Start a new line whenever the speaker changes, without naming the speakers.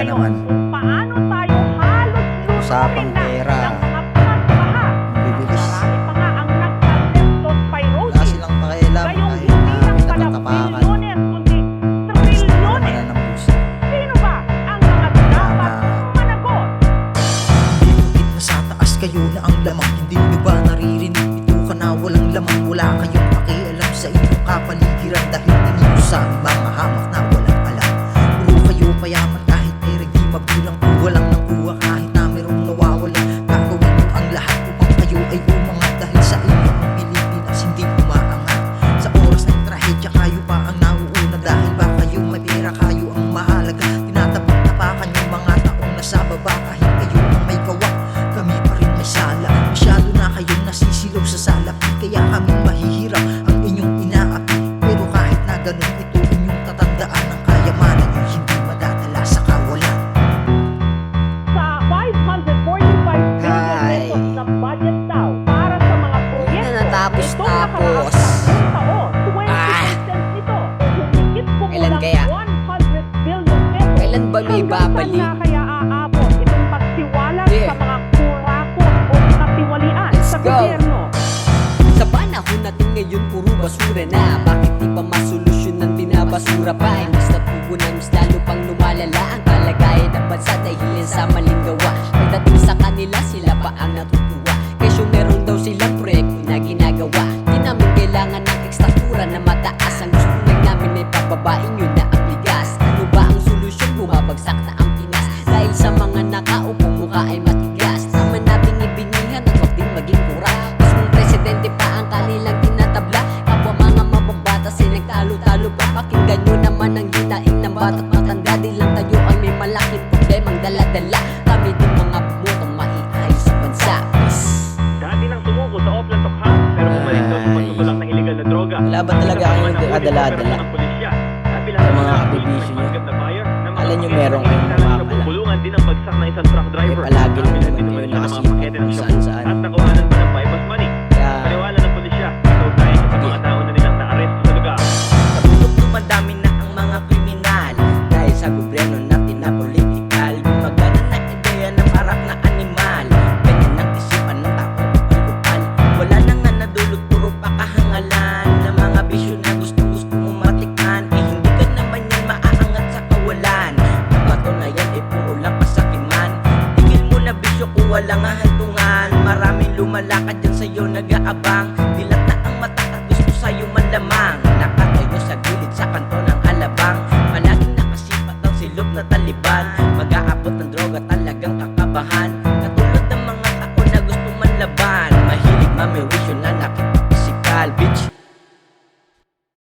talaga
ngayon
naman.
kung paano tayo halos
Usapang
lutuin na
pera.
ng mga pagbaha.
Bibilis.
Marami pa nga ang nagka-leptospirosis.
Wala silang pakialam
Gayong
kahit
hindi
na
lang
may
pala
kapatapakan.
bilyones, kundi
Basta naman
trilyones.
na ng busa.
Sino ba ang mga dapat managot?
Dikit na sa taas kayo na ang lamang. Hindi nyo ba naririnig? Ito ka na walang lamang. Wala kayong pakialam sa inyong kapaligiran. Dahil tingin nyo sa mga hamak na walang alam. Puro kayo payaman kahit pera di mabilang. Walang nang kuha kahit na merong nawawala. Gagawin nyo ang lahat upang kayo ay umangat. Dahil sa inyo ang Pilipinas hindi umaangat. Sa oras ng trahedya kayo pa ang nauuna. Dahil ba kayo may pera kayo ang mahalaga. Tinatapak-tapakan yung mga taong nasa baba. Kahit kayo ang may gawa, kami pa rin may sala. Masyado na kayong nasisilog sa salapi. Kaya kami mahihirap ang inyong inaapi. Pero kahit na ganun, ito inyong tatandaan. Ang kayamanan nyo hindi madadala sa kawalan.
Sa 545 billion pesos na budget daw para sa mga proyekto
natapos.
nitong nakaraang 10 taon, 20% nito humigit
Kailan
kumulang
kaya?
100 billion pesos.
Kailan ba may
Hanggang saan
babalik?
na kaya aabot itong pagtiwala
Yeah.
sa mga kurakot o katiwalian
Let's
sa
go.
gobyerno?
Sa panahon natin ngayon puro basura na. Bakit di pa masolusyon ng binabasura pa? Imbis na tubo na mas lalo pang lumalala ang kalagayan ng bansa dahil yan sa maling gawa. Pagdating sa kanila sila pa ang natutuwa. Kesyo meron daw silang proyekto na ginagawa. Di namin kailangan ng ekstratura na mataas. Ang gusto lang namin ay pababain yun na ang bigas. Ano ba ang solusyon? Bumabagsak na ang Pinas. Dahil sa mga nakaupong mukha ay matigas. Naman nating ibinihan at wag din maging kura. Mismong presidente pa ang kanilang tinatabla. Kapwa mga mababatas ay nagtalo-talo pa. Pakinggan nyo naman ang ginaing ng bata't matanda. Di lang tayo ay may malaking problemang dala-dala. Kami din mga bumutong maiayos sa bansa. Peace.
Dati nang sumuko sa Oplan Tokha, pero bumalik daw sa pagtutulak ng illegal na droga.
Laban talaga kayong adala-adala
Sa
mga aktivisyo nyo. Alam nyo merong kayong makakala.
Bulungan din ang bagsak ng isang truck driver.
Eh, palagi lang
Nabilan
naman
din
kayo
naman siya ng mga
nakasipag
pakete ng
kung
show.
saan-saan.
At nakuhanan pa ng bypass money.
Kaya
Paniwala ng pulisya, ikaw tayo sa mga tao na nilang naaresto sa lugar.
Sa bundok dumadami na ang mga kriminal. Dahil sa gobyerno natin na politikal. Gumagana na ideya ng parak na animal. Ganyan ang isipan ng tao kupal. Wala na nga nadulot, puro pakahangalan. Na mga bisyo na gusto mong matikman. Eh hindi ka naman yan maaangat sa kawalan. Napatunayan eh puro lang pasakiman. Tigil mo na bisyo kung wala nga hantungan. Maraming lumalakad dyan sa'yo nag-aabang. Dilat na ang mata at gusto sa'yo malamang. Nakatayo sa gilid sa kanto ng alabang. Palaging nakasipat ang silog na Taliban. Mag-aabot ng droga talagang kakabahan.